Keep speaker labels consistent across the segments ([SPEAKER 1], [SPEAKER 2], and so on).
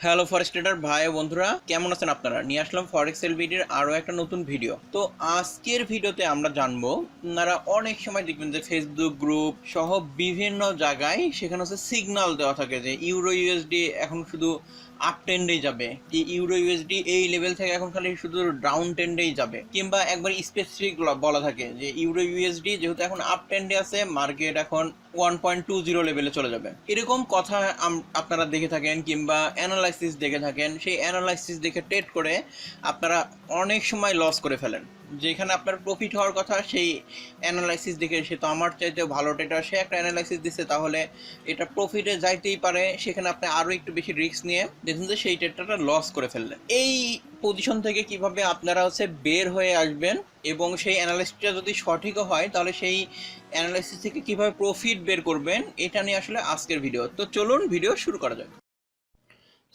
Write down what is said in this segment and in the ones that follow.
[SPEAKER 1] Hello ফরেক্স tedder ভাই বন্ধুরা, কেমন আছেন আপনারা? নিয়ে আসলাম ফরেক্স এলবিডির আরও একটা নতুন ভিডিও। তো আজকের ভিডিওতে আমরা জানবো, আপনারা অনেক সময় দেখবেন যে ফেসবুক গ্রুপ সহ বিভিন্ন জায়গায় সেখানে হচ্ছে সিগন্যাল দেওয়া থাকে যে ইউরো ইউএসডি এখন শুধু আপ ট্রেন্ডেই যাবে, কি ইউরো ইউএসডি এই লেভেল থেকে এখন খালি শুধু ডাউন ট্রেন্ডেই যাবে, কিংবা একবার স্পেসিফিক বলা থাকে যে ইউরো ইউএসডি যেহেতু এখন আপ ট্রেন্ডে আছে, মার্কেট এখন 1.20 লেভেলে চলে যাবে। এরকম কথা আপনারা দেখে থাকেন কিংবা অ্যানালাইসিস দেখে থাকেন। সেই অ্যানালাইসিস দেখে ট্রেড করে আপনারা অনেক সময় লস করে ফেলেন। যেখানে আপনার প্রফিট হওয়ার কথা, সেই অ্যানালাইসিস দেখে সে তো আমার চাইতে ভালো ট্রেডার, সে একটা অ্যানালাইসিস দিচ্ছে, তাহলে এটা প্রফিটে যাইতেই পারে। সেখানে আপনি আরও একটু বেশি রিস্ক নিয়ে দেখুন যে সেই ট্রেডটা লস করে ফেললেন। এই পজিশন থেকে কিভাবে আপনারা বের হয়ে আসবেন এবং সেই অ্যানালাইসিসটা যদি সঠিকও হয় তাহলে সেই অ্যানালাইসিস থেকে কিভাবে প্রফিট বের করবেন, এটা নিয়ে আসলে আজকের ভিডিও। তো চলুন ভিডিও শুরু করা যাক।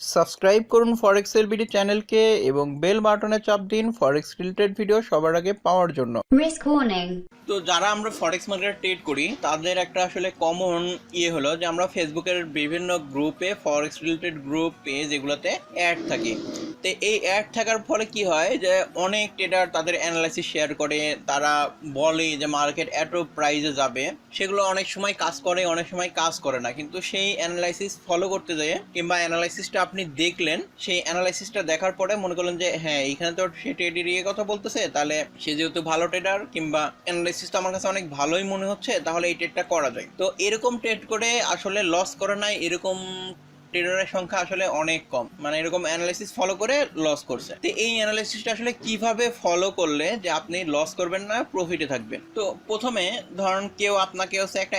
[SPEAKER 1] সাবস্ক্রাইব করুন ফরেক্স এলবিডি চ্যানেলকে এবং বেল বাটনে চাপ দিন ফরেক্স রিলেটেড ভিডিও সবার আগে পাওয়ার জন্য।
[SPEAKER 2] Risk warning.
[SPEAKER 1] তো যারা আমরা ফরেক্স মার্কেটে ট্রেড করি তাদের একটা আসলে কমন হলো যে আমরা ফেসবুকের বিভিন্ন গ্রুপে, ফরেক্স রিলেটেড গ্রুপ পেজ, এগুলোতে অ্যাড থাকি। তো এই অ্যাড থাকার ফলে কি হয় যে অনেক ট্রেডার তাদের অ্যানালাইসিস শেয়ার করে, তারা বলে যে মার্কেট এত প্রাইসে যাবে। সেগুলো অনেক সময় কাজ করে, অনেক সময় কাজ করে না। কিন্তু সেই অ্যানালাইসিস ফলো করতে যেয়ে কিংবা অ্যানালাইসিসটা আপনি দেখলেন, সেই অ্যানালাইসিসটা দেখার পরে মনে করলেন যে হ্যাঁ, এইখানে তো সে ট্রেডের কথা বলতেছে, তাহলে সে যেহেতু ভালো ট্রেডার কিংবা অ্যানালাইসিস তো আমার কাছে অনেক ভালোই মনে হচ্ছে, তাহলে এই ট্রেডটা করা যায়। তো এরকম ট্রেড করে আসলে লস করে নাই, এরকম ট্রেডারের সংখ্যা আসলে অনেক কম, মানে এরকম অ্যানালাইসিস ফলো করে লস করছে। তো এই অ্যানালাইসিসটা আসলে কিভাবে ফলো করলে যে আপনি লস করবেন না, প্রফিটে থাকবেন। তো প্রথমে ধরুন কেউ আপনাকে একটা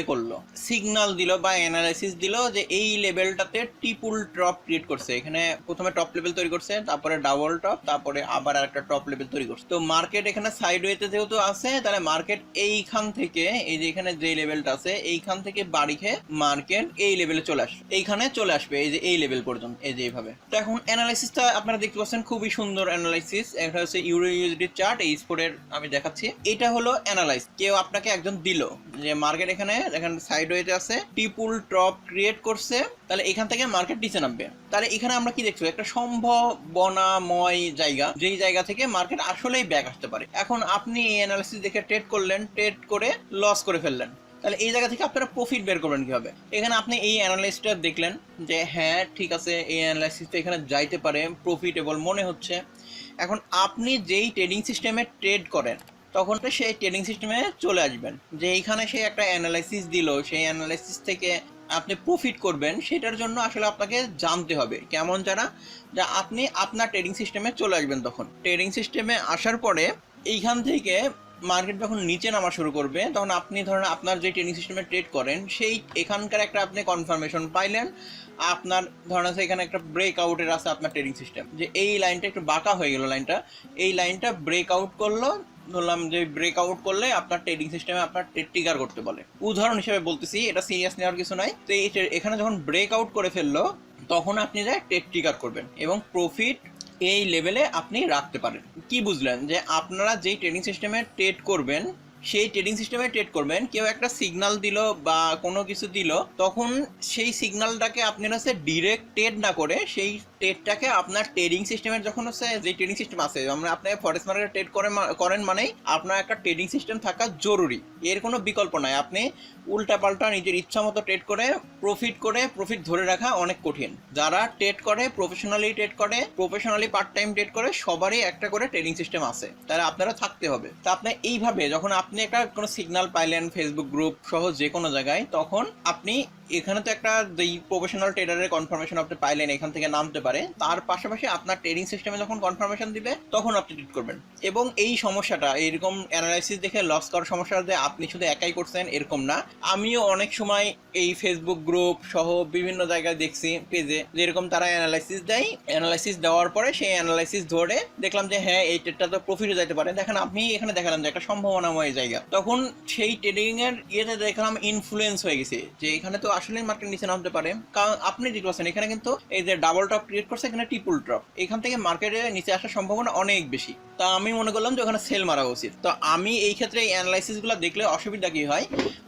[SPEAKER 1] করলো, সিগন্যাল দিল বা অ্যানালাইসিস দিল যে এই লেভেলটাতে ট্রিপল টপ ক্রিয়েট করছে। এখানে প্রথমে টপ লেভেল তৈরি করছে, তারপরে ডাবল টপ, তারপরে আবার আরেকটা টপ লেভেল তৈরি করছে। তো মার্কেট এখানে সাইডওয়েতে যেহেতু আছে, তাহলে মার্কেট এইখান থেকে, এই যে এখানে যে লেভেলটা আছে, এইখান থেকে বাড়ি খেয়ে মার্কেট এই লেভেলে চলে আসবে, এইখানে চলে আসবে, এই যে এই লেভেল পর্যন্ত, এই যে এইভাবে। তো এখন অ্যানালাইসিসটা আপনারা দেখতে পাচ্ছেন, খুবই সুন্দর অ্যানালাইসিস। একটা হচ্ছে ইউরো ইউএসডি চার্ট, এই স্পোর্টের আমি দেখাচ্ছি। এটা হলো অ্যানালাইস, কেউ আপনাকে একজন দিল যে মার্কেট এখানে সাইডওয়েতে আছে, ট্রিপল টপ ক্রিয়েট করছে, তাহলে এখান থেকে মার্কেট নিচে নামবে। তাহলে এখানে আমরা কি দেখছি, একটা সম্ভাবনাময় জায়গা, যেই জায়গা থেকে মার্কেট আসলেই ব্যাক আসতে পারে। এখন আপনি এই অ্যানালাইসিস দেখে ট্রেড করলেন, ট্রেড করে লস করে ফেললেন। তাহলে এই জায়গা থেকে আপনারা প্রফিট বের করবেন কিভাবে? এখানে আপনি এই অ্যানালাইসিসটা দেখলেন যে হ্যাঁ ঠিক আছে, এই অ্যানালাইসিসটা এখানে যাইতে পারে, প্রফিটেবল মনে হচ্ছে। এখন আপনি যেই ট্রেডিং সিস্টেমে ট্রেড করেন, তখন সেই ট্রেডিং সিস্টেমে চলে আসবেন যে এইখানে সে একটা অ্যানালাইসিস দিল, সেই অ্যানালাইসিস থেকে আপনি প্রফিট করবেন। সেটার জন্য আসলে আপনাকে জানতে হবে কেমন জানা, যা আপনি আপনার ট্রেডিং সিস্টেমে চলে আসবেন। তখন ট্রেডিং সিস্টেমে আসার পরে এইখান থেকে মার্কেট যখন নিচে নামা শুরু করবে, তখন আপনি ধরেন আপনার যে ট্রেডিং সিস্টেমে ট্রেড করেন, সেই এখানকার একটা আপনি কনফার্মেশন পাইলেন। আপনার ধরেন এখানে একটা ব্রেক আউটের আছে আপনার ট্রেডিং সিস্টেম, যে এই লাইনটা একটু বাঁকা হয়ে গেল, এই লাইনটা ব্রেক আউট করলো। ধরলাম যে ব্রেক আউট করলে আপনার ট্রেডিং সিস্টেমে আপনার ট্রেড ট্রিগার করতে বলে, উদাহরণ হিসেবে বলতেছি, এটা সিরিয়াস নেওয়ার কিছু নাই। তো এখানে যখন ব্রেক আউট করে ফেললো, তখন আপনি যে ট্রেড ট্রিগার করবেন এবং প্রফিট এই লেভেলে আপনি রাখতে পারেন। কি বুঝলেন? যে আপনারা যেই ট্রেডিং সিস্টেমে ট্রেড করবেন, সেই ট্রেডিং সিস্টেমে ট্রেড করবেন। কেউ একটা সিগন্যাল দিল বা কোনো কিছু দিল, তখন সেই সিগন্যালটাকে আপনি ডিরেক্ট ট্রেড না করে, সেই ট্রেডটাকে আপনার ট্রেডিং সিস্টেমের যখন যে ট্রেডিং সিস্টেম আছে, আমরা আপনি ফরেক্স মার্কেটে ট্রেড করেন মানেই আপনার একটা ট্রেডিং সিস্টেম থাকা জরুরি, এর কোনো বিকল্প নাই। আপনি উল্টাপাল্টা নিজের ইচ্ছা মতো ট্রেড করে প্রফিট ধরে রাখা অনেক কঠিন। যারা ট্রেড করে, প্রফেশনালি পার্ট টাইম ট্রেড করে, সবারই একটা করে ট্রেডিং সিস্টেম আছে, তাহলে আপনারা থাকতে হবে। তা আপনি এইভাবে যখন আপনি একটা কোনো সিগন্যাল পাইলেন ফেসবুক গ্রুপ সহ যে কোনো জায়গায়, তখন আপনি এখানে তো একটা যেই প্রফেশনাল ট্রেডারের কনফার্মেশন আপনি পাইলেন, এখান থেকে নামতে পারে, তার পাশাপাশি আপনার ট্রেডিং সিস্টেমে যখন কনফার্মেশন দিবে, তখন আপনি ট্রেড করবেন। এবং এই সমস্যাটা, এরকম অ্যানালাইসিস দেখে লস করার সমস্যাটা যে আপনি শুধু একাই করছেন এরকম না, আমিও অনেক সময় এই ফেসবুক গ্রুপ সহ বিভিন্ন জায়গায় দেখছি পেজে, যেরকম তারা অ্যানালাইসিস দেয়, অ্যানালাইসিস দেওয়ার পরে সেই অ্যানালাইসিস ধরে দেখলাম যে হ্যাঁ, এই ট্রেডটা তো প্রফিটে যাইতে পারে। দেখেন আপনি এখানে দেখালাম যে একটা সম্ভাবনাময় জায়গা, তখন সেই ট্রেডিং এর দেখলাম ইনফ্লুয়েন্স হয়ে গেছে যে এখানে তো আসলেই মার্কেট নিচে নামতে পারে। কারণ আপনি দেখতে পাচ্ছেন এখানে কিন্তু এই যে ডাবল টপ ক্রিয়েট করছে, এখানে ট্রিপল টপ, এখান থেকে মার্কেটে নিচে আসার সম্ভাবনা অনেক বেশি। তা আমি মনে করলাম যে ওখানে সেল মারা উচিত। তো আমি এই ক্ষেত্রে এই অ্যানালাইসিসগুলো দেখলে অসুবিধা কি হয়,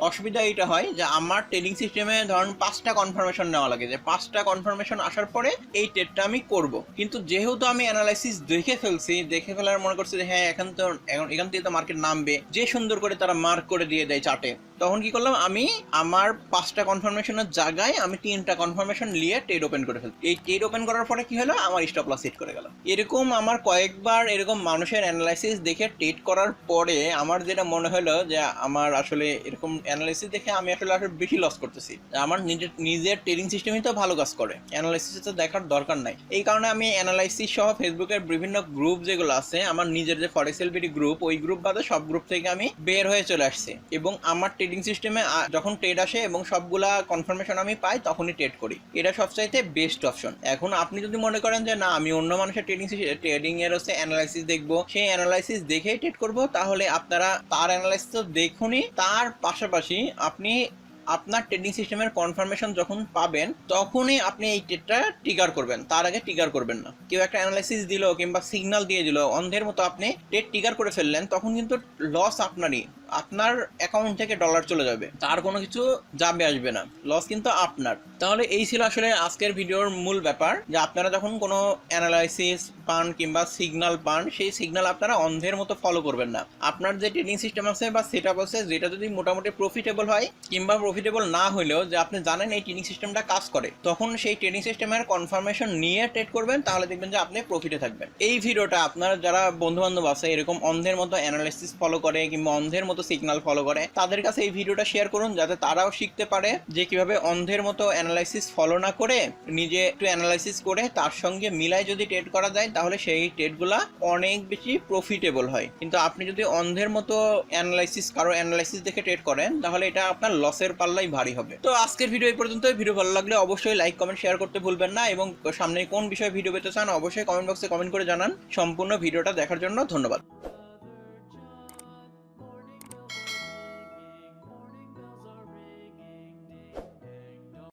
[SPEAKER 1] অসুবিধা এইটা হয় যে আমার ট্রেডিং সিস্টেমে ধরুন 5টা কনফার্মেশন নেওয়া লাগে, যে 5টা কনফার্মেশন আসার পরে এই ট্রেডটা আমি করব। কিন্তু যেহেতু আমি অ্যানালাইসিস দেখে ফেলছি, দেখে ফেলার মনে করছি যে হ্যাঁ এখান থেকে তো মার্কেট নামবে, যে সুন্দর করে তারা মার্ক করে দিয়ে দেয় চার্টে, তখন কি করলাম আমি আমার 5টা কনফার্মেশনের জায়গায় আমি 3টা কনফার্মেশন নিয়ে ট্রেড ওপেন করে ফেলছি। এই ট্রেড ওপেন করার পরে কি হলো, আমার স্টপ লস হিট করে গেল। এরকম আমার কয়েকবার এরকম মানুষের অ্যানালাইসিস দেখে ট্রেড করার পরে আমার যেটা মনে হলো যে আমার আসলে এরকম অ্যানালাইসিস দেখে আমি আসলে বেশি লস করতেছি। আমার নিজের ট্রেডিং সিস্টেমই তো ভালো কাজ করে, অ্যানালাইসিস তো দেখার দরকার নাই। এই কারণে আমি অ্যানালাইসিস সহ ফেসবুকের বিভিন্ন গ্রুপ যেগুলো আছে, আমার নিজের যে ফরেক্স এলবিডি গ্রুপ, ওই গ্রুপ বাদে সব গ্রুপ থেকে আমি বের হয়ে চলে আসছি এবং আমার ট্রেডিং সিস্টেমে যখন ট্রেড আসে এবং সবগুলা কনফার্মেশন আমি পাই তখনই ট্রেড করি। এটা সবচাইতে বেস্ট অপশন। এখন আপনি যদি মনে করেন যে না আমি অন্য মানুষের ট্রেডিং এর হচ্ছে অ্যানালাইসিস দেখবো, সেই অ্যানালাইসিস দেখেই ট্রেড করবো, তাহলে আপনারা তার অ্যানালাইসিস তো দেখুনই, তার পাশাপাশি আপনি আপনার ট্রেডিং সিস্টেমের কনফার্মেশন যখন পাবেন তখনই আপনি এই ট্রেডটা ট্রিগার করবেন, তার আগে ট্রিগার করবেন না। কেউ একটা অ্যানালাইসিস দিল কিংবা সিগন্যাল দিয়ে দিল, অন্ধের মতো আপনি ট্রেড ট্রিগার করে ফেললেন, তখন কিন্তু লস আপনারই, আপনার অ্যাকাউন্ট থেকে ডলার চলে যাবে, তার কোনো কিছু যাবে আসবে না, লস কিন্তু আপনার। তাহলে এই ছিল আসলে আজকের ভিডিওর মূল ব্যাপার, যে আপনারা যখন কোনো অ্যানালাইসিস পান কিংবা সিগন্যাল পান, সেই সিগন্যাল আপনারা অন্ধের মতো ফলো করবেন না। আপনার যে ট্রেডিং সিস্টেম আছে বা সেট আপ আছে, যেটা যদি মোটামুটি প্রফিটেবল হয় কিংবা প্রফিটেবল না হলেও যে আপনি জানেন এই ট্রেডিং সিস্টেমটা কাজ করে, তখন সেই ট্রেডিং সিস্টেমের কনফার্মেশন নিয়ে ট্রেড করবেন, তাহলে দেখবেন যে আপনি প্রফিটে থাকবেন। এই ভিডিওটা আপনার যারা বন্ধু বান্ধব আছে এরকম অন্ধের মতো অ্যানালাইসিস ফলো করে কিংবা অন্ধের মতো সিগন্যাল ফলো করে, তাদের কাছে এই ভিডিওটা শেয়ার করুন, যাতে তারাও শিখতে পারে যে কিভাবে অন্ধের মতো অ্যানালাইসিস ফলো না করে নিজে একটু অ্যানালাইসিস করে তার সঙ্গে মিলাই যদি ট্রেড করা যায়, তাহলে সেই ট্রেডগুলা অনেক বেশি প্রফিটেবল হয়। কিন্তু আপনি যদি অন্ধের মতো কারো অ্যানালাইসিস দেখে ট্রেড করেন, তাহলে এটা আপনার লসের পাল্লাই ভারী হবে। তো আজকের ভিডিও এই পর্যন্ত। ভিডিও ভালো লাগলে অবশ্যই লাইক কমেন্ট শেয়ার করতে ভুলবেন না, এবং সামনে কোন বিষয়ে ভিডিও পেতে চান অবশ্যই কমেন্ট বক্সে কমেন্ট করে জানান। সম্পূর্ণ ভিডিওটা দেখার জন্য ধন্যবাদ।